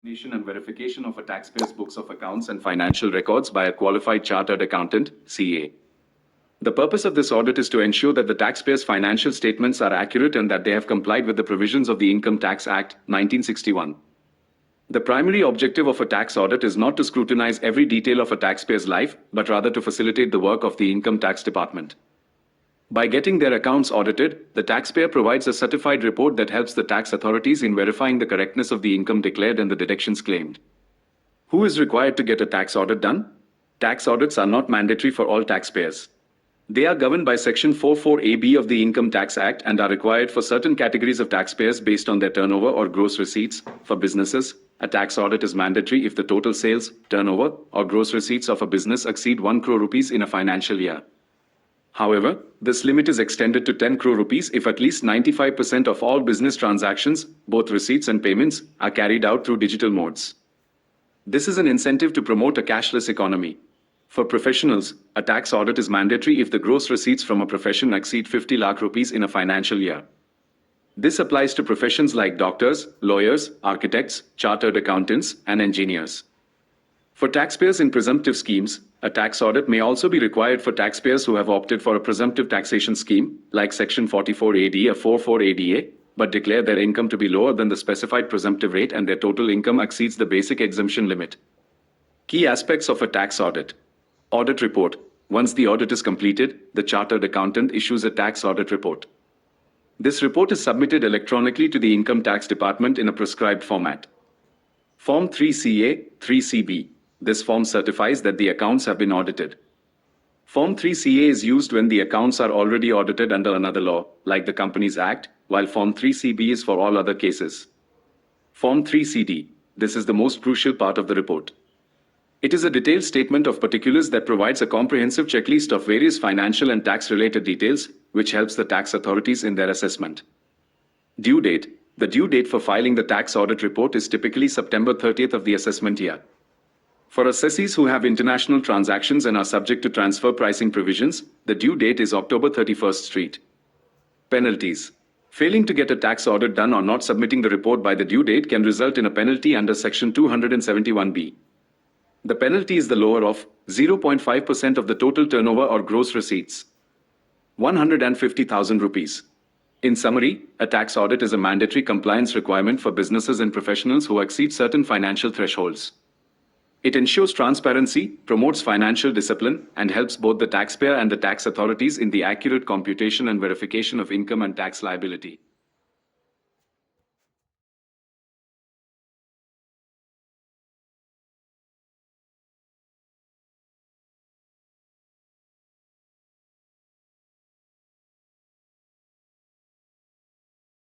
Examination and verification of a taxpayer's books of accounts and financial records by a qualified chartered accountant, CA. The purpose of this audit is to ensure that the taxpayer's financial statements are accurate and that they have complied with the provisions of the Income Tax Act, 1961. The primary objective of a tax audit is not to scrutinize every detail of a taxpayer's life, but rather to facilitate the work of the Income Tax Department. By getting their accounts audited, the taxpayer provides a certified report that helps the tax authorities in verifying the correctness of the income declared and the deductions claimed. Who is required to get a tax audit done? Tax audits are not mandatory for all taxpayers. They are governed by Section 44AB of the Income Tax Act and are required for certain categories of taxpayers based on their turnover or gross receipts. For businesses, a tax audit is mandatory if the total sales, turnover, or gross receipts of a business exceed 1 crore rupees in a financial year. However, this limit is extended to 10 crore rupees if at least 95% of all business transactions, both receipts and payments, are carried out through digital modes. This is an incentive to promote a cashless economy. For professionals, a tax audit is mandatory if the gross receipts from a profession exceed 50 lakh rupees in a financial year. This applies to professions like doctors, lawyers, architects, chartered accountants, and engineers. For taxpayers in presumptive schemes, a tax audit may also be required for taxpayers who have opted for a presumptive taxation scheme, like Section 44AD or 44ADA, but declare their income to be lower than the specified presumptive rate and their total income exceeds the basic exemption limit. Key aspects of a tax audit. Audit report. Once the audit is completed, the chartered accountant issues a tax audit report. This report is submitted electronically to the Income Tax Department in a prescribed format. Form 3CA, 3CB. This form certifies that the accounts have been audited. Form 3CA is used when the accounts are already audited under another law, like the Companies Act, while Form 3CB is for all other cases. Form 3CD. This is the most crucial part of the report. It is a detailed statement of particulars that provides a comprehensive checklist of various financial and tax-related details, which helps the tax authorities in their assessment. Due date. The due date for filing the tax audit report is typically September 30th of the assessment year. For assessees who have international transactions and are subject to transfer pricing provisions, the due date is October 31st Street. Penalties. Failing to get a tax audit done or not submitting the report by the due date can result in a penalty under Section 271B. The penalty is the lower of 0.5% of the total turnover or gross receipts. 150,000 rupees. In summary, a tax audit is a mandatory compliance requirement for businesses and professionals who exceed certain financial thresholds. It ensures transparency, promotes financial discipline, and helps both the taxpayer and the tax authorities in the accurate computation and verification of income and tax liability.